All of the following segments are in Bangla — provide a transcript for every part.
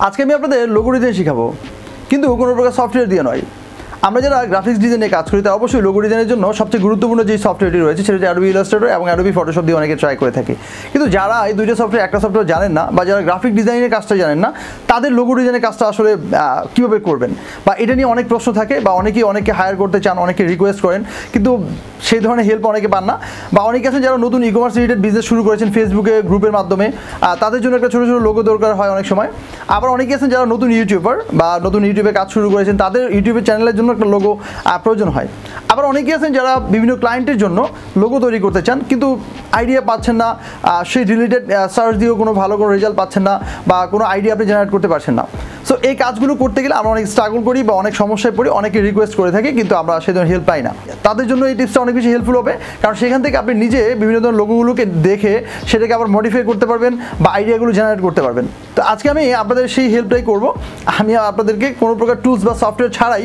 আজকে আমি আপনাদের লোগো ডিজাইন শেখাবো, কিন্তু কোনো প্রকার সফটওয়্যার দিয়ে নয়। আমরা যারা গ্রাফিক্স ডিজাইনে কাজ করি, তা অবশ্যই লোগো ডিজাইনের জন্য সবচেয়ে গুরুত্বপূর্ণ যে সফটওয়্যারটি রয়েছে সেটা হচ্ছে অ্যাডোবি ইলাস্ট্রেটর এবং অ্যাডোবি ফটোশপ দিয়ে অনেকে ট্রাই করে থাকে। কিন্তু যারা এই দুইটা সফটওয়্যার একটা সফটওয়্যার জানেন না, বা যারা গ্রাফিক ডিজাইনের কাজটা জানেন না, তাদের লোগো ডিজাইনের কাজটা আসলে কীভাবে করবেন, বা এটা নিয়ে অনেক প্রশ্ন থাকে, বা অনেকে হায়ার করতে চান, অনেকে রিকোয়েস্ট করেন, কিন্তু সেই ধরনের হেল্প অনেকে পান না। বা অনেকে আছেন যারা নতুন ই কমার্স রিলেটেড বিজনেস শুরু করেছেন ফেসবুকে গ্রুপের মাধ্যমে, তাদের জন্য একটা ছোটো ছোটো লোগো দরকার হয় অনেক সময়। আবার অনেকে আছেন যারা নতুন ইউটিউবার বা নতুন ইউটিউবে কাজ শুরু করেছেন, তাদের ইউটিউবের চ্যানেলের জন্য একটা লোগো প্রয়োজন হয়। আবার অনেকে আছেন যারা বিভিন্ন ক্লায়েন্টের জন্য লোগো তৈরি করতে চান, কিন্তু আইডিয়া পাচ্ছেন না, সেই রিলেটেড সার্চ দিয়েও কোনো ভালো কোনো রেজাল্ট পাচ্ছেন না, বা কোনো আইডিয়া আপনি জেনারেট করতে পারছেন না। সো এই কাজগুলো করতে গেলে আমরা অনেক স্ট্রাগল করি বা অনেক সমস্যায় পড়ি, অনেকে রিকোয়েস্ট করে থাকি, কিন্তু আমরা সেই ধরনের হেল্প পাই না। তাদের জন্য এই টিপসটা অনেক বেশি হেল্পফুল হবে, কারণ সেখান থেকে আপনি নিজে বিভিন্ন ধরনের লোগোগুলোকে দেখে সেটাকে আবার মডিফাই করতে পারবেন বা আইডিয়াগুলো জেনারেট করতে পারবেন। তো আজকে আমি আপনাদের সেই হেল্পটাই করব। আমি আপনাদেরকে কোনো প্রকার টুলস বা সফটওয়্যার ছাড়াই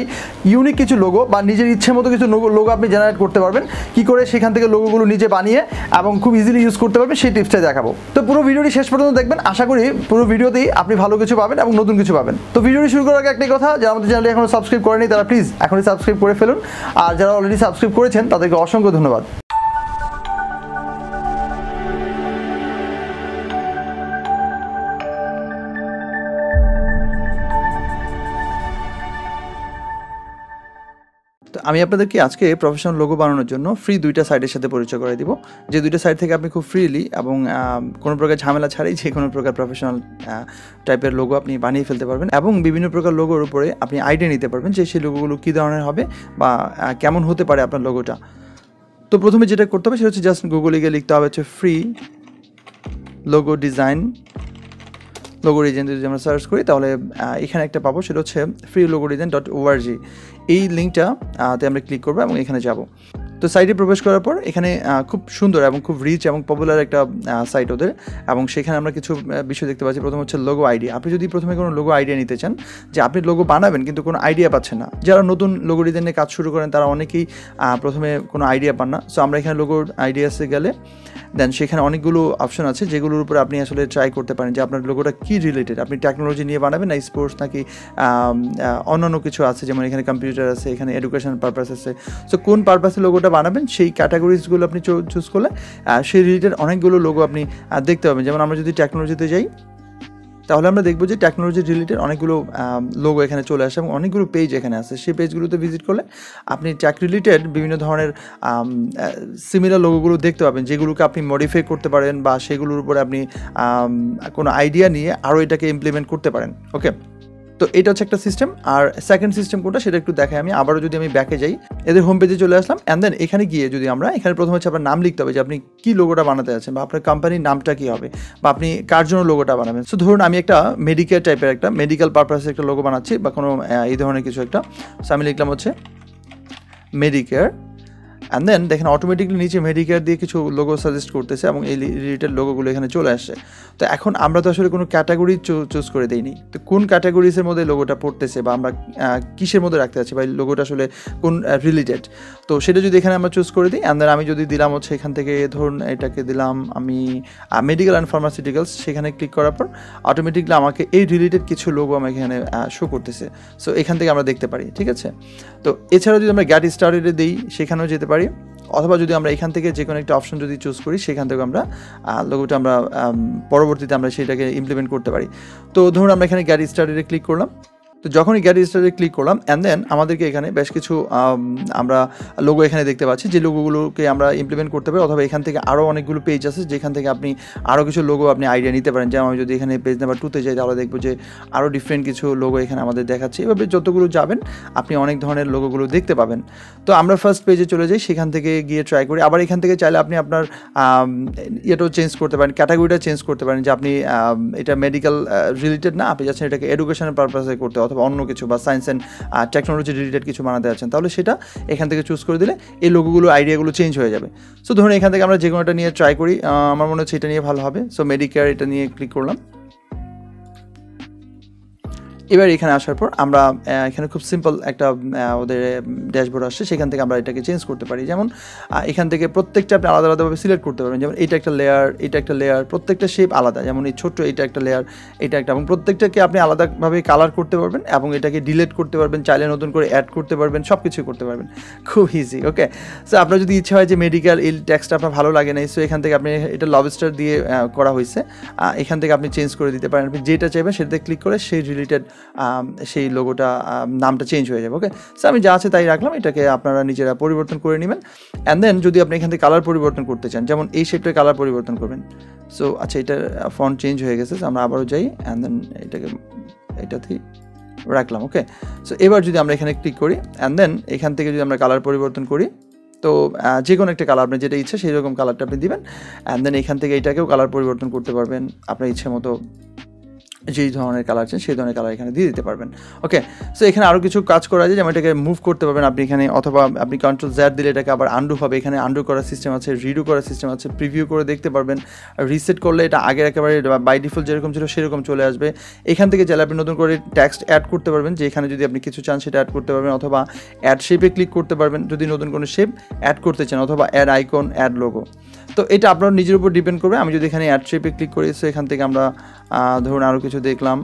ইউনিক কিছু লোগো বা নিজের ইচ্ছে মতো কিছু লোগো আপনি জেনারেট করতে পারবেন, কী করে সেখান থেকে লোগোগুলো নিজে বানিয়ে এবং খুব ইজিলি ইউজ করতে পারবেন, সেই টিপসটাই দেখাবো। তো পুরো ভিডিওটি শেষ পর্যন্ত দেখবেন, আশা করি পুরো ভিডিওতেই আপনি ভালো কিছু পাবেন এবং নতুন কিছু পাবেন। তো ভিডিওটি শুরু করার আগে একটাই কথা, যারা আমাদের চ্যানেলে এখনও সাবস্ক্রাইব করেনি তারা প্লিজ এখনই সাবস্ক্রাইব করে ফেলুন, আর যারা অলরেডি সাবস্ক্রাইব করেছেন তাদেরকে অসংখ্য ধন্যবাদ। তো আমি আপনাদেরকে আজকে প্রফেশনাল লোগো বানানোর জন্য ফ্রি দুইটা সাইটের সাথে পরিচয় করে দিব, যে দুইটা সাইট থেকে আপনি খুব ফ্রিলি এবং কোনো প্রকার ঝামেলা ছাড়াই যে কোনো প্রকার প্রফেশনাল টাইপের লোগো আপনি বানিয়ে ফেলতে পারবেন, এবং বিভিন্ন প্রকার লোগোর উপরে আপনি আইডিয়া নিতে পারবেন যে সেই লোগোগুলো কী ধরনের হবে বা কেমন হতে পারে আপনার লোগোটা। তো প্রথমে যেটা করতে হবে সেটা হচ্ছে জাস্ট গুগলে গিয়ে লিখতে হবে হচ্ছে free logo design. Logo design যদি আমরা সার্চ করি তাহলে এখানে একটা পাবো, সেটা হচ্ছে freelogodesign.org। এই লিঙ্কটাতে আমরা ক্লিক করবো এবং এখানে যাব। তো সাইটে প্রবেশ করার পর এখানে খুব সুন্দর এবং খুব রিচ এবং পপুলার একটা সাইট ওদের, এবং সেখানে আমরা কিছু বিষয় দেখতে পাচ্ছি। প্রথম হচ্ছে লোগো আইডিয়া। আপনি যদি প্রথমে কোনো লোগো আইডিয়া নিতে চান, যে আপনি লোগো বানাবেন কিন্তু কোনো আইডিয়া পাচ্ছেন না, যারা নতুন লোগো ডিজাইনে কাজ শুরু করেন তারা অনেকেই প্রথমে কোনো আইডিয়া পান না। সো আমরা এখানে লোগো আইডিয়াসে গেলে দেন সেখানে অনেকগুলো অপশন আছে যেগুলোর উপরে আপনি আসলে ট্রাই করতে পারেন যে আপনার লোগোটা কী রিলেটেড, আপনি টেকনোলজি নিয়ে বানাবেন না স্পোর্টস নাকি অন্যান্য কিছু আছে, যেমন এখানে কম্পিউটার আছে, এখানে এডুকেশন পারপাস আছে। সো কোন পারপাসে লোগোটা বানাবেন সেই ক্যাটাগরিজগুলো আপনি চুজ করলে সেই রিলেটেড অনেকগুলো লোগো আপনি দেখতে পাবেন। যেমন আমরা যদি টেকনোলজিতে যাই তাহলে আমরা দেখবো যে টেকনোলজি রিলেটেড অনেকগুলো লোগো এখানে চলে আসে এবং অনেকগুলো পেজ এখানে আছে। সেই পেজগুলোতে ভিজিট করলে আপনি টেক রিলেটেড বিভিন্ন ধরনের সিমিলার লোগোগুলো দেখতে পাবেন, যেগুলোকে আপনি মডিফাই করতে পারেন বা সেগুলোর উপরে আপনি কোনো আইডিয়া নিয়ে আরও এটাকে ইমপ্লিমেন্ট করতে পারেন। ওকে, তো এটা হচ্ছে একটা সিস্টেম। আর সেকেন্ড সিস্টেম কোনটা সেটা একটু দেখাই আমি। আবারও যদি আমি ব্যাকে যাই, এদের হোম পেজে চলে আসলাম, অ্যান্ড দেন এখানে গিয়ে যদি আমরা এখানে প্রথমে হচ্ছে আপনার নাম লিখতে হবে যে আপনি কী লোগোটা বানাতে আছেন বা আপনার কোম্পানির নামটা কী হবে বা আপনি কার জন্য লোগোটা বানাবেন। সো ধরুন আমি একটা মেডিকেয়ার টাইপের একটা মেডিকেল পারপাসে একটা লোগো বানাচ্ছি বা কোনো এই ধরনের কিছু একটা। সো আমি লিখলাম হচ্ছে মেডিকেয়ার, অ্যান্ড দেন দেখেন অটোমেটিকলি নিচে মেডিকেয়ার দিয়ে কিছু লোগো সাজেস্ট করতেছে এবং এই রিলেটেড লোগোগুলো এখানে চলে আসছে। তো এখন আমরা তো আসলে কোনো ক্যাটাগরি চুজ করে দিইনি, তো কোন ক্যাটাগরিজের মধ্যে লোগোটা পড়তেছে বা আমরা কিসের মধ্যে রাখতে চাচ্ছি বা লোগোটা আসলে কোন রিলেটেড, তো সেটা যদি এখানে আমরা চুজ করে দিই, অ্যান্ড দেন আমি যদি দিলাম হচ্ছে এখান থেকে ধরুন এটাকে দিলাম আমি মেডিকেল অ্যান্ড ফার্মাসিউটিক্যালস, সেখানে ক্লিক করার পর অটোমেটিকলি আমাকে এই রিলেটেড কিছু লোগো আমাকে এখানে শো করতেছে। সো এখান থেকে আমরা দেখতে পারি, ঠিক আছে। তো এছাড়াও যদি আমরা গেট স্টার্টেডে দিই সেখানেও যেতে পারি, অথবা যদি আমরা এখান থেকে যে কোনো একটা অপশন যদি চুজ করি সেখান থেকে আমরা লোগোটা আমরা পরবর্তীতে আমরা সেটাকে ইমপ্লিমেন্ট করতে পারি। তো ধরুন আমরা এখানে গেট স্টার্টেডে ক্লিক করলাম। তো যখনই গেট স্টার্টে ক্লিক করলাম, অ্যান্ড দেন আমাদেরকে এখানে বেশ কিছু আমরা লোগো এখানে দেখতে পাচ্ছি, যে লোগোগুলোকে আমরা ইমপ্লিমেন্ট করতে পারি, অথবা এখান থেকে আরও অনেকগুলো পেজ আছে যেখান থেকে আপনি আরও কিছু লোগো আপনি আইডিয়া নিতে পারেন। যেমন আমি যদি এখানে পেজ নাম্বার 2তে যাই তাহলে দেখবো যে আরও ডিফারেন্ট কিছু লোগো এখানে আমাদের দেখাচ্ছে। এভাবে যতগুলো যাবেন আপনি অনেক ধরনের লোগোগুলো দেখতে পাবেন। তো আমরা ফার্স্ট পেজে চলে যাই, সেখান থেকে গিয়ে ট্রাই করি। আবার এখান থেকে চাইলে আপনি আপনার ইয়েটাও চেঞ্জ করতে পারেন, ক্যাটাগরিটা চেঞ্জ করতে পারেন, যে আপনি এটা মেডিকেল রিলেটেড না, আপনি যাচ্ছেন এটাকে এডুকেশনের পারপাসে করতে অথবা অন্য কিছু বা সায়েন্স অ্যান্ড টেকনোলজি রিলেটেড কিছু বানাতে আছেন, তাহলে সেটা এখান থেকে চুজ করে দিলে এই লোগোগুলো আইডিয়াগুলো চেঞ্জ হয়ে যাবে। সো ধরুন এখান থেকে আমরা যে কোনোটা নিয়ে ট্রাই করি, আমার মনে হচ্ছে এটা নিয়ে ভালো হবে। সো মেডিকেয়ার এটা নিয়ে ক্লিক করলাম। এবার এখানে আসার পর আমরা এখানে খুব সিম্পল একটা ওদের ড্যাশবোর্ড আসছে, সেখান থেকে আমরা এটাকে চেঞ্জ করতে পারি। যেমন এখান থেকে প্রত্যেকটা আপনি আলাদা আলাদাভাবে সিলেক্ট করতে পারবেন। যেমন এটা একটা লেয়ার, এটা একটা লেয়ার, প্রত্যেকটা শেপ আলাদা। যেমন এই ছোট্ট এটা একটা লেয়ার, এটা একটা, এবং প্রত্যেকটাকে আপনি আলাদাভাবে কালার করতে পারবেন এবং এটাকে ডিলিট করতে পারবেন, চাইলে নতুন করে অ্যাড করতে পারবেন, সব কিছু করতে পারবেন, খুব ইজি। ওকে, সো আপনার যদি ইচ্ছা হয় যে মেডিকেল এই টেক্সটটা আপনার ভালো লাগে না, সো এখান থেকে আপনি এটা লবস্টার দিয়ে করা হয়েছে, এখান থেকে আপনি চেঞ্জ করে দিতে পারেন। আপনি যেটা চাইবেন সেটাতে ক্লিক করে সেই রিলেটেড সেই লোগোটা নামটা চেঞ্জ হয়ে যাবে। ওকে, সো আমি যা আছে তাই রাখলাম, এটাকে আপনারা নিজেরা পরিবর্তন করে নেবেন। অ্যান্ড দেন যদি আপনি এখান থেকে কালার পরিবর্তন করতে চান, যেমন এই শেপটার কালার পরিবর্তন করবেন। সো আচ্ছা, এটার ফন্ট চেঞ্জ হয়ে গেছে, আমরা আবারও যাই, অ্যান্ড দেন এটাতেই রাখলাম। ওকে, সো এবার যদি আমরা এখানে ক্লিক করি, অ্যান্ড দেন এখান থেকে যদি আমরা কালার পরিবর্তন করি, তো যে কোনো একটা কালার, আপনার যেটা ইচ্ছা সেই রকম কালারটা আপনি দিবেন। অ্যান্ড দেন এখান থেকে এটাকেও কালার পরিবর্তন করতে পারবেন, আপনার ইচ্ছে মতো যেই ধরনের কালার চান সেই ধরনের কালার এখানে দিয়ে দিতে পারবেন। ওকে, সো এখানে আরও কিছু কাজ করা যায়, যেমন এটাকে মুভ করতে পারবেন আপনি এখানে, অথবা আপনি কন্ট্রোল Z দিলে এটাকে আবার আন্ডু হবে। এখানে আন্ডু করার সিস্টেম আছে, রিডু করার সিস্টেম আছে, প্রিভিউ করে দেখতে পারবেন। রিসেট করলে এটা আগের একেবারে বাই ডিফল্ট যেরকম ছিল সেরকম চলে আসবে। এখান থেকে চাইলে আপনি নতুন করে টেক্সট অ্যাড করতে পারবেন, যে এখানে যদি আপনি কিছু চান সেটা অ্যাড করতে পারবেন, অথবা অ্যাড শেপে ক্লিক করতে পারবেন যদি নতুন কোনো শেপ অ্যাড করতে চান, অথবা অ্যাড আইকন, অ্যাড লোগো। তো এটা আপনার নিজের উপর ডিপেন্ড করবে। আমি যদি এখানে অ্যাড শেপে ক্লিক করি, সো এখান থেকে আমরা ধরুন আরও কিছু দেখলাম।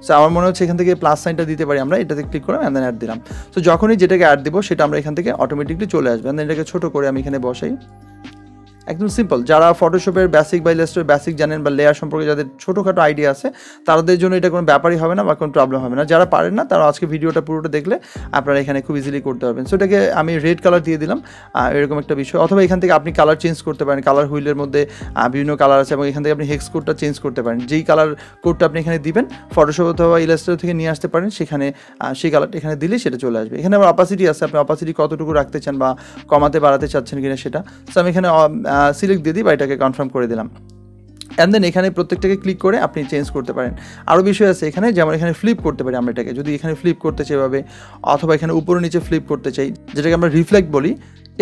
সো আমার মনে হচ্ছে এখান থেকে প্লাস সাইনটা দিতে পারি আমরা, এটাতে ক্লিক করলাম, অ্যান্ড দেন অ্যাড দিলাম। তো যখনই যেটাকে অ্যাড দিব সেটা আমরা এখান থেকে অটোমেটিকলি চলে আসবে। অ্যান্ড দেন এটাকে ছোটো করে আমি এখানে বসাই। একদম সিম্পল, যারা ফটোশপের বেসিক বা ইলাস্ট্রেটর বেসিক জানেন বা লেয়ার সম্পর্কে যাদের ছোটোখাটো আইডিয়া আছে তাদের জন্য এটা কোনো ব্যাপারই হবে না বা কোনো প্রবলেম হবে না। যারা পারেন না তারা আজকে ভিডিওটা পুরোটা দেখলে আপনারা এখানে খুব ইজিলি করতে পারবেন। সো এটাকে আমি রেড কালার দিয়ে দিলাম, এরকম একটা বিষয়। অথবা এখান থেকে আপনি কালার চেঞ্জ করতে পারেন, কালার হুইলের মধ্যে বিভিন্ন কালার আছে এবং এখান থেকে আপনি হেক্স কোডটা চেঞ্জ করতে পারেন। যেই কালার কোডটা আপনি এখানে দিবেন ফটোশপ অথবা ইলাস্ট্রেটর থেকে নিয়ে আসতে পারেন, সেখানে সেই কালারটা এখানে দিলে সেটা চলে আসবে। এখানে আবার অপাসিটি আছে, আপনি অপাসিটি কতটুকু রাখতে চান বা কমাতে বাড়াতে চাচ্ছেন কিনা সেটা। সো আমি এখানে সিলেক্ট দিয়ে দিই বা এটাকে কনফার্ম করে দিলাম। অ্যান্ড দেন এখানে প্রত্যেকটাকে ক্লিক করে আপনি চেঞ্জ করতে পারেন। আরও বিষয় আছে এখানে, যেমন এখানে ফ্লিপ করতে পারি আমরা এটাকে, যদি এখানে ফ্লিপ করতে চাই এভাবে, অথবা এখানে উপরে নিচে ফ্লিপ করতে চাই, যেটাকে আমরা রিফ্লেক্ট বলি।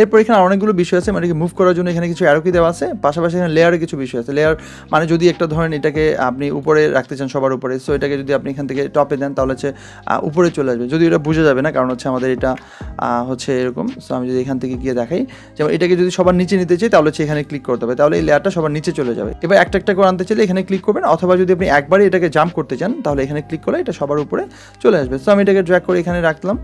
এরপর এখানে অনেকগুলো বিষয় আছে, মানে মুভ করার জন্য এখানে কিছু অ্যারো কি দেওয়া আছে, পাশাপাশি এখানে লেয়ারে কিছু বিষয় আছে। লেয়ার মানে যদি একটা ধরেন এটাকে আপনি উপরে রাখতে চান সবার উপরে, সো এটাকে যদি আপনি এখান থেকে টপে দেন তাহলে হচ্ছে উপরে চলে আসবে। যদি এটা বোঝা যাবে না, কারণ হচ্ছে আমাদের এটা হচ্ছে এরকম। সো আমি যদি এখান থেকে গিয়ে দেখাই, যেমন এটাকে যদি সবার নিচে নিতে চাই তাহলে হচ্ছে এখানে ক্লিক করতে হবে, তাহলে এই লেয়ারটা সবার নিচে চলে যাবে। এবার একটা একটা করে আনতে চাইলে এখানে ক্লিক করবেন, অথবা যদি আপনি একবারই এটাকে জাম্প করতে চান তাহলে এখানে ক্লিক করলে এটা সবার উপরে চলে আসবে। সো আমি এটাকে ড্র্যাগ করে এখানে রাখলাম।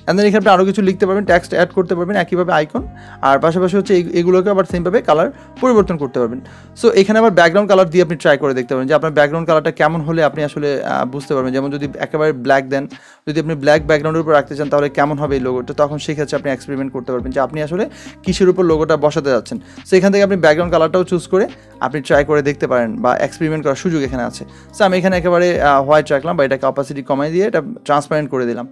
অ্যান্ড দেন এখানে আপনি আরও কিছু লিখতে পারবেন, টেক্সট অ্যাড করতে পারবেন, একইভাবে আইকন, আর পাশাপাশি হচ্ছে এগুলোকে আবার সেমভাবে কালার পরিবর্তন করতে পারবেন। সো এখানে আবার ব্যাকগ্রাউন্ড কালার দিয়ে আপনি ট্রাই করে দেখতে পারেন যে আপনার ব্যাকগ্রাউন্ড কালারটা কেমন হলে আপনি আসলে বুঝতে পারবেন। যেমন যদি একেবারে ব্ল্যাক দেন, যদি আপনি ব্ল্যাক ব্যাকগ্রাউন্ডের উপর রাখতে চান তাহলে কেমন হবে এই লোগোটা, তখন সেক্ষেত্রে আপনি এক্সপেরিমেন্ট করতে পারবেন যে আপনি আসলে কিসের উপর লোগোটা বসাতে যাচ্ছেন। সো এখান থেকে আপনি ব্যাকগ্রাউন্ড কালারটাও চুজ করে আপনি ট্রাই করে দেখতে পারেন বা এক্সপেরিমেন্ট করার সুযোগ এখানে আছে। সো আমি এখানে একেবারে হোয়াইট রাখলাম বা এটাকে অপাসিটি কমাই দিয়ে এটা ট্রান্সপারেন্ট করে দিলাম,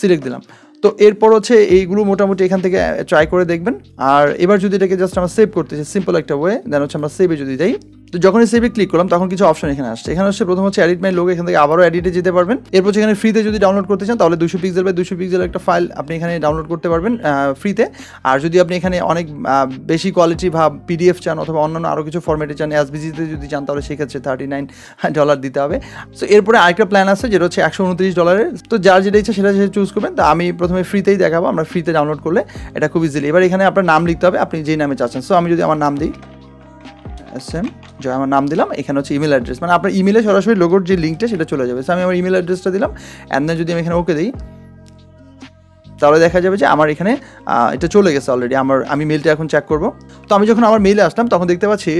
সিলেক্ট দিলাম। তো এরপর হচ্ছে এইগুলো মোটামুটি এখান থেকে ট্রাই করে দেখবেন। আর এবার যদি এটাকে জাস্ট আমরা সেভ করতে চাই, সিম্পল একটা ওয়ে, দেন হচ্ছে আমরা সেভে যদি যাই, তো যখনই সেভে ক্লিক করলাম তখন কিছু অপশন এখানে আসছে। এখানে হচ্ছে প্রথম হচ্ছে এডিট মাই লোগো, এখান থেকে আবারও এডিটে যেতে পারবেন। এরপর এখানে ফ্রিতে যদি ডাউনলোড করতে চান তাহলে 200 পিক্সেল বাই 200 পিক্সেল একটা ফাইল আপনি এখানে ডাউনলোড করতে পারবেন ফ্রিতে। আর যদি আপনি এখানে অনেক বেশি কোয়ালিটি বা পিডিএফ চান অথবা অন্যান্য আরও কিছু ফরম্যাটে চান, এসভিজিতে যদি চান তাহলে সেক্ষেত্রে $39 দিতে হবে। সো এরপরে আরেকটা প্ল্যান আছে যেটা হচ্ছে $129। তো যার যেটা ইচ্ছা সেটা চুজ করবেন। তো আমি প্রথমে ফ্রিতেই দেখাবো, আমরা ফ্রিতে ডাউনলোড করলে এটা খুব ইজিলি। এবার এখানে আপনার নাম লিখতে হবে, আপনি যেই নামে চাচ্ছেন। সো আমি যদি আমার নাম দিই SM জয়, আমার নাম দিলাম, এখানে হচ্ছে ইমেল অ্যাড্রেস, মানে আপনার ইমেলে সরাসরি লোগোর যে লিঙ্কটা সেটা চলে যাবে। সো আমি আমার ইমেল অ্যাড্রেসটা দিলাম, অ্যান্ড দেন যদি আমি এখানে ওকে দিই তাহলে দেখা যাবে যে আমার এখানে এটা চলে গেছে অলরেডি। আমি মেলটা এখন চেক করব। তো আমি যখন আমার মেলে আসলাম তখন দেখতে পাচ্ছি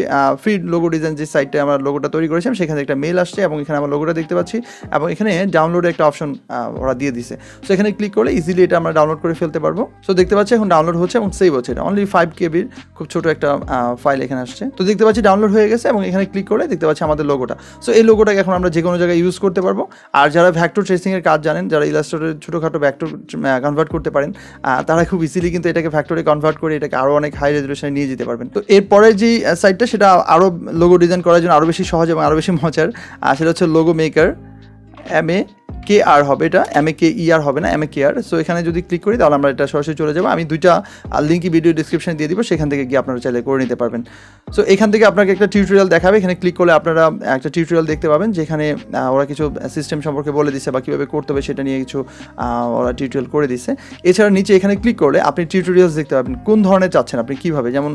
ফ্রি লোগো ডিজাইন যে সাইটে আমরা লোগোটা তৈরি করেছিলাম সেখানে একটা মেল আসছে এবং এখানে আমার লোগোটা দেখতে পাচ্ছি এবং এখানে ডাউনলোডের একটা অপশন ওরা দিয়ে দিছে। সো এখানে ক্লিক করলে ইজিলি এটা আমরা ডাউনলোড করে ফেলতে পারবো। সো দেখতে পাচ্ছি এখন ডাউনলোড হচ্ছে এবং সেভ হচ্ছে। এটা অনলি 5 KB খুব ছোটো একটা ফাইল এখানে আসছে। তো দেখতে পাচ্ছি ডাউনলোড হয়ে গেছে এবং এখানে ক্লিক করে দেখতে পাচ্ছি আমাদের লোগোটা। সো এই লোগোটাকে এখন আমরা যে কোনো জায়গায় ইউজ করতে পারবো। আর যারা ভেক্টর ট্রেসিংয়ের কাজ জানেন, যারা ইলাস্ট্রেটরের ছোটোখাটো ভেক্টর কনভার্ট করতে পারেন, তারা খুব ইজিলি কিন্তু এটাকে ফ্যাক্টরে কনভার্ট করে এটাকে আরও অনেক হাই রেজলিউশনে নিয়ে যেতে পারবেন। তো এরপরে যে সাইটটা সেটা আরও লোগো ডিজাইন করার জন্য আরও বেশি সহজ এবং আরও বেশি মজার, সেটা হচ্ছে লোগো মেকার, MAKER। MAKER হবে, এটা MAKER হবে না, MAKER। সো এখানে যদি ক্লিক করি তাহলে আমরা এটা সরাসরি চলে যাবো। আমি দুইটা লিঙ্কই ভিডিও ডিসক্রিপশনে দিয়ে দিব, সেখান থেকে গিয়ে আপনারা চাইলে করে নিতে পারবেন। সো এখান থেকে আপনাকে একটা টিউটোরিয়াল দেখাবে, এখানে ক্লিক করলে আপনারা একটা টিউটোরিয়াল দেখতে পাবেন, যেখানে ওরা কিছু সিস্টেম সম্পর্কে বলে দিচ্ছে বা কীভাবে করতে হবে সেটা নিয়ে কিছু ওরা টিউটোরিয়াল করে দিচ্ছে। এছাড়া নিচে এখানে ক্লিক করলে আপনি টিউটোরিয়ালস দেখতে পাবেন, কোন ধরনের চাচ্ছেন আপনি, কীভাবে, যেমন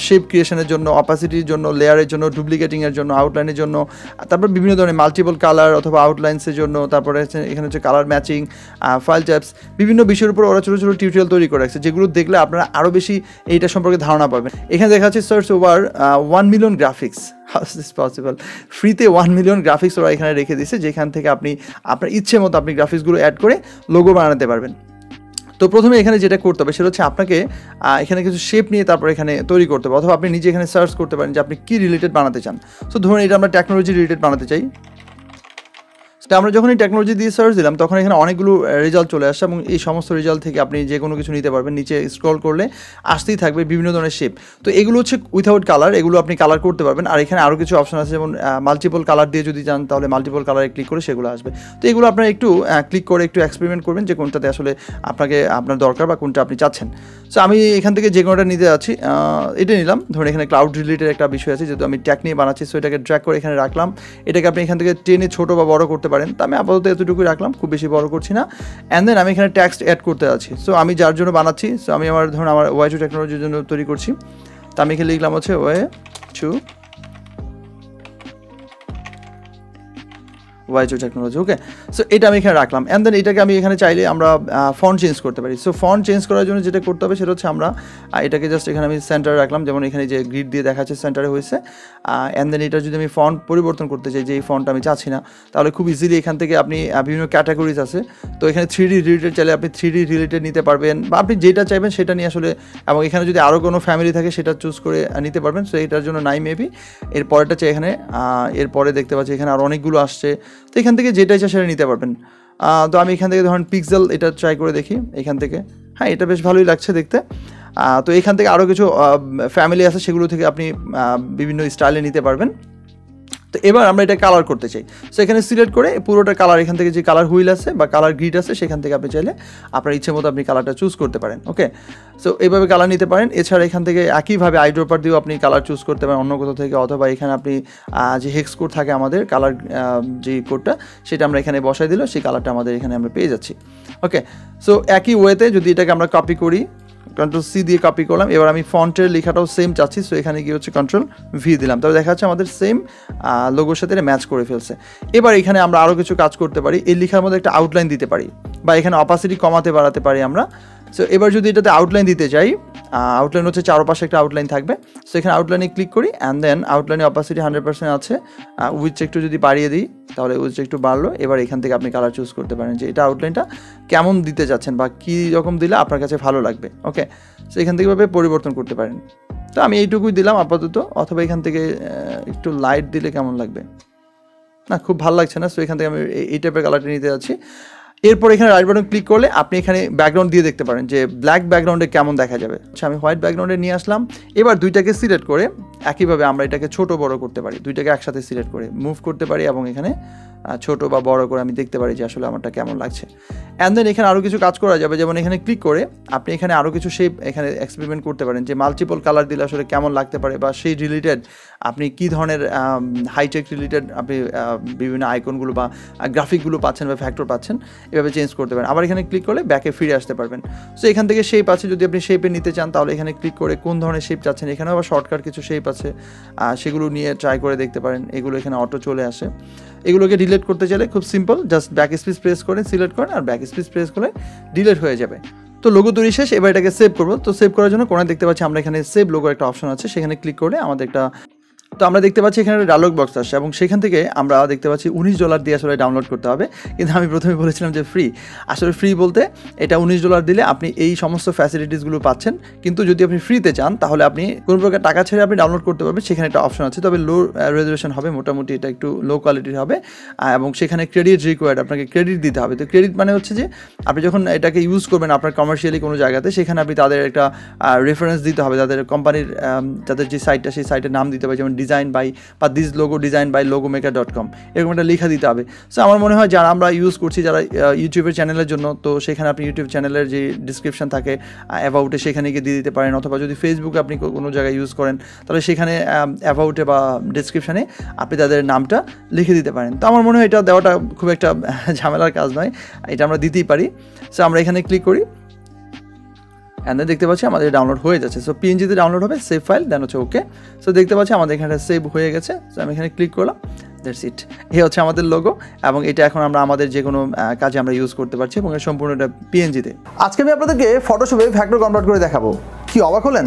শেপ ক্রিয়েশনের জন্য, অপাসিটির জন্য, লেয়ারের জন্য, ডুপ্লিকেটিংয়ের জন্য, আউটলাইনের জন্য, তারপর বিভিন্ন ধরনের মাল্টিপল কালার অথবা আউটলাইন্সের জন্য, তারপরে এখানে হচ্ছে কালার ম্যাচিং, ফাইল ট্যাপস, বিভিন্ন বিষয়ের উপর ওরা ছোটো ছোটো টিউটোরিয়াল তৈরি করে রাখছে, যেগুলো দেখলে আপনারা আরও বেশি এইটা সম্পর্কে ধারণা পাবেন। এখানে দেখা যাচ্ছে search over 1 million graphics. How is this possible? ফ্রিতে 1 মিলিয়ন গ্রাফিক্স ওরা এখানে রেখে দিয়েছে, যেখান থেকে আপনি আপনার ইচ্ছে মতো আপনি গ্রাফিক্সগুলো অ্যাড করে লোগো বানাতে পারবেন। তো প্রথমে এখানে যেটা করতে হবে সেটা হচ্ছে আপনাকে এখানে কিছু শেপ নিয়ে তারপর এখানে তৈরি করতে হবে, অথবা আপনি নিজে এখানে সার্চ করতে পারেন যে আপনি কী রিলেটেড বানাতে চান। সো ধরুন এটা আমরা টেকনোলজি রিলেটেড বানাতে চাই। তো আমরা যখন এই টেকনোলজি দিয়ে সার্চ দিলাম তখন এখানে অনেকগুলো রেজাল্ট চলে আসছে, এবং এই সমস্ত রেজাল্ট থেকে আপনি যে কোনো কিছু নিতে পারবেন। নিচে স্ক্রল করলে আসতেই থাকবে বিভিন্ন ধরনের শেপ। তো এগুলো হচ্ছে উইথাউট কালার, এগুলো আপনি কালার করতে পারবেন। আর এখানে আরও কিছু অপশন আছে, যেমন মাল্টিপল কালার দিয়ে যদি চান তাহলে মাল্টিপল কালারে ক্লিক করে সেগুলো আসবে। তো এগুলো আপনারা একটু ক্লিক করে একটু এক্সপেরিমেন্ট করবেন যে কোনটাতে আসলে আপনার দরকার বা কোনটা আপনি চাচ্ছেন। সো আমি এখান থেকে যে কোনোটা নিতে যাচ্ছি, এটা নিলাম। ধরুন এখানে ক্লাউড রিলেটেড একটা বিষয় আছে, যেহেতু আমি ট্যাগ নিয়ে বানাচ্ছি, সো এটাকে ড্র্যাগ করে এখানে রাখলাম। এটাকে আপনি এখান থেকে টেনে ছোটো বা বড় করতে পারেন। তো আমি আপাতত এতটুকুই রাখলাম, খুব বেশি বড় করছি না। অ্যান্ড দেন আমি এখানে টেক্সট অ্যাড করতে যাচ্ছি। সো আমি যার জন্য বানাচ্ছি, সো আমি ধরুন আমার ওয়াই টু টেকনোলজির জন্য তৈরি করছি। তো আমি এখানে লিখলাম হচ্ছে Y two technology. Okay, so এটা আমি এখানে রাখলাম। অ্যান্ড দেন এটাকে আমি এখানে চাইলে আমরা ফন্ট চেঞ্জ করতে পারি। সো ফন্ট চেঞ্জ করার জন্য যেটা করতে হবে সেটা হচ্ছে আমরা এটাকে জাস্ট এখানে আমি সেন্টারে রাখলাম, যেমন এখানে যে গ্রিড দিয়ে দেখাচ্ছে সেন্টারে হয়েছে। অ্যান্ড দেন এটা যদি আমি ফন্ট পরিবর্তন করতে চাই, যে এই ফন্ট আমি চাচ্ছি না, তাহলে খুব ইজিলি এখান থেকে আপনি বিভিন্ন ক্যাটাগরিজ আছে। তো এখানে 3D রিলেটেড চাইলে আপনি 3D রিলেটেড নিতে পারবেন, বা আপনি যেটা চাইবেন সেটা নিয়ে আসলে, এবং এখানে যদি আরও কোনো ফ্যামিলি থাকে সেটা চুজ করে নিতে পারবেন। সো এটার জন্য নাই মেবি। এর পরেরটা চাই এখানে, এরপরে দেখতে পাচ্ছি এখানে আরও অনেকগুলো আসছে। তো এখান থেকে যেটা ইচ্ছা সেটা নিতে পারবেন। তো আমি এখান থেকে ধরুন পিক্সেল এটা ট্রাই করে দেখি এখান থেকে। হ্যাঁ, এটা বেশ ভালোই লাগছে দেখতে। তো এখান থেকে আরও কিছু ফ্যামিলি আছে, সেগুলো থেকে আপনি বিভিন্ন স্টাইলে নিতে পারবেন। তো এবার আমরা এটা কালার করতে চাই। সো এখানে সিলেক্ট করে পুরোটা কালার, এখান থেকে যে কালার হুইল আছে বা কালার গ্রিড আছে সেখান থেকে আপনি চাইলে আপনার ইচ্ছে মতো আপনি কালারটা চুজ করতে পারেন। ওকে, সো এইভাবে কালার নিতে পারেন। এছাড়া এখান থেকে একইভাবে আইড্রপার দিয়েও আপনি কালার চুজ করতে পারেন অন্য কোথাও থেকে, অথবা এখানে আপনি যে হেক্স কোড থাকে আমাদের কালার যে কোডটা, সেটা আমরা এখানে বসাই দিলে সেই কালারটা আমাদের এখানে আমরা পেয়ে যাচ্ছি। ওকে, সো একই ওয়েতে যদি এটাকে আমরা কপি করি, Ctrl+C দিয়ে কপি করলাম। এবার আমি ফন্টের লেখাটাও সেম চাচ্ছি, সো এখানে গিয়ে হচ্ছে Ctrl+V দিলাম। তবে দেখা যাচ্ছে আমাদের সেম লোগোর সাথে ম্যাচ করে ফেলছে। এবার এখানে আমরা আরও কিছু কাজ করতে পারি, এই লেখার মধ্যে একটা আউটলাইন দিতে পারি, বা এখানে অপাসিটি কমাতে বাড়াতে পারি আমরা। সো এবার যদি এটাতে আউটলাইন দিতে চাই, আউটলাইন হচ্ছে চারপাশে একটা আউটলাইন থাকবে। সো এখানে আউটলাইনে ক্লিক করি, অ্যান্ড দেন আউটলাইনে অপাসিটি 100% আছে, উইথ একটু যদি বাড়িয়ে দিই তাহলে উইথ একটু বাড়লো। এবার এখান থেকে আপনি কালার চুজ করতে পারেন যে এটা আউটলাইনটা কেমন দিতে যাচ্ছেন বা কী রকম দিলে আপনার কাছে ভালো লাগবে। ওকে, সো এখান থেকে ভাবে পরিবর্তন করতে পারেন। তো আমি এইটুকুই দিলাম আপাতত, অথবা এখান থেকে একটু লাইট দিলে কেমন লাগবে, না খুব ভালো লাগছে না। সো এখান থেকে আমি এই টাইপের কালারটা নিতে যাচ্ছি। এরপর এখানে রাইট বাটন ক্লিক করলে আপনি এখানে ব্যাকগ্রাউন্ড দিয়ে দেখতে পারেন যে ব্ল্যাক ব্যাকগ্রাউন্ডে কেমন দেখা যাবে। আচ্ছা, আমি হোয়াইট ব্যাকগ্রাউন্ডে নিয়ে আসলাম। এবার দুইটাকে সিলেক্ট করে একইভাবে আমরা এটাকে ছোট বড় করতে পারি, দুইটাকে একসাথে সিলেক্ট করে মুভ করতে পারি, এবং এখানে ছোট বা বড় করে আমি দেখতে পারি যে আসলে আমারটা কেমন লাগছে। অ্যান্ড দেন এখানে আরও কিছু কাজ করা যাবে, যেমন এখানে ক্লিক করে আপনি এখানে আরও কিছু শেপ এখানে এক্সপেরিমেন্ট করতে পারেন, যে মাল্টিপল কালার দিলে আসলে কেমন লাগতে পারে, বা সেই রিলেটেড আপনি কী ধরনের হাইটেক রিলেটেড আপনি বিভিন্ন আইকনগুলো বা গ্রাফিকগুলো পাচ্ছেন বা ফ্যাক্টর পাচ্ছেন, এভাবে চেঞ্জ করতে পারেন। আবার এখানে ক্লিক করলে ব্যাকে ফিরে আসতে পারবেন। সো এখান থেকে শেপ আছে, যদি আপনি শেপে নিতে চান তাহলে এখানে ক্লিক করে কোন ধরনের শেপ চাচ্ছেন, এখানেও আবার শর্টকাট কিছু শেপ আছে, সেগুলো নিয়ে ট্রাই করে দেখতে পারেন। এগুলো এখানে অটো চলে আসে। এগুলোকে ডিলিট করতে চাইলে খুব simple, just back space press করে সিলেক্ট করেন, আর ব্যাক স্পেস প্রেস করে ডিলিট হয়ে যাবে। তো লোগো তৈরি শেষ। এবার এটাকে সেভ করবো। তো সেভ করার জন্য কোণায় দেখতে পাচ্ছি আমরা এখানে সেভ লোগোর একটা অপশন আছে, সেখানে ক্লিক করলে আমাদের একটা, তো আমরা দেখতে পাচ্ছি এখানে ডায়লগ বক্স আসছে, এবং সেখান থেকে আমরা দেখতে পাচ্ছি $19 দিয়ে আসলে ডাউনলোড করতে হবে। কিন্তু আমি প্রথমে বলেছিলাম যে ফ্রি। আসলে ফ্রি বলতে এটা $19 দিলে আপনি এই সমস্ত ফ্যাসিলিটিসগুলো পাচ্ছেন। কিন্তু যদি আপনি ফ্রিতে চান তাহলে আপনি কোনো প্রকার টাকা ছেড়ে আপনি ডাউনলোড করতে পারবেন, সেখানে একটা অপশন আছে। তবে লো রেজুলেশন হবে, মোটামুটি এটা একটু লো কোয়ালিটির হবে, এবং সেখানে ক্রেডিট রিকোয়ার্ড, আপনাকে ক্রেডিট দিতে হবে। তো ক্রেডিট মানে হচ্ছে যে আপনি যখন এটাকে ইউজ করবেন আপনার কমার্শিয়ালি কোনো জায়গাতে, সেখানে আপনি তাদের একটা রেফারেন্স দিতে হবে, তাদের কোম্পানির তাদের যে সাইটটা, সেই সাইটের নাম দিতে হবে, যেমন ডিজাইন বাই বা this logo design by logomaker.com এরকম একটা লেখা দিতে হবে। সো আমার মনে হয় যারা আমরা ইউজ করছি, যারা ইউটিউবের চ্যানেলের জন্য, তো সেখানে আপনি ইউটিউব চ্যানেলের যে ডিসক্রিপশন থাকে অ্যাবাউটে সেখানে গিয়ে দিয়ে দিতে পারেন, অথবা যদি ফেসবুকে আপনি কোনো জায়গায় ইউজ করেন তাহলে সেখানে অ্যাবাউটে বা ডিসক্রিপশানে আপনি তাদের নামটা লিখে দিতে পারেন। তো আমার মনে হয় এটা দেওয়াটা খুব একটা ঝামেলার কাজ নয়, এটা আমরা দিতেই পারি। সো আমরা এখানে ক্লিক করি, অ্যান্ড দেন দেখতে পাচ্ছি আমাদের ডাউনলোড হয়ে যাচ্ছে। সো পিএনজিতে ডাউনলোড হবে, সেভ ফাইল, দেন হচ্ছে ওকে। সো দেখতে পাচ্ছি আমাদের এখানে সেভ হয়ে গেছে। সো আমি এখানে ক্লিক করলাম, দ্যাটস ইট। এই হচ্ছে আমাদের লোগো, এবং এটা এখন আমরা আমাদের যে কোনো কাজে আমরা ইউজ করতে পারছি, এবং এর সম্পূর্ণ এটা পিএনজিতে। আজকে আমি আপনাদেরকে ফটোশপে ভেক্টর কনভার্ট করে দেখাবো। কি অবাক হলেন?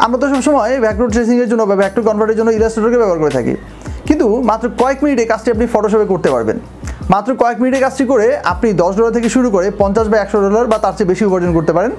আমরা তো সবসময় ভেক্টর ট্রেসিংয়ের জন্য বা ভেক্টর কনভার্টের জন্য ইলাস্ট্রেটরকে ব্যবহার করে থাকি, কিন্তু মাত্র কয়েক মিনিটে কাজটি আপনি ফটোশপে করতে পারবেন। মাত্র কয়েক মিনিটে কাজটি করে আপনি $10 থেকে শুরু করে $50 বা $100 বা তার চেয়ে বেশি উপার্জন করতে পারেন।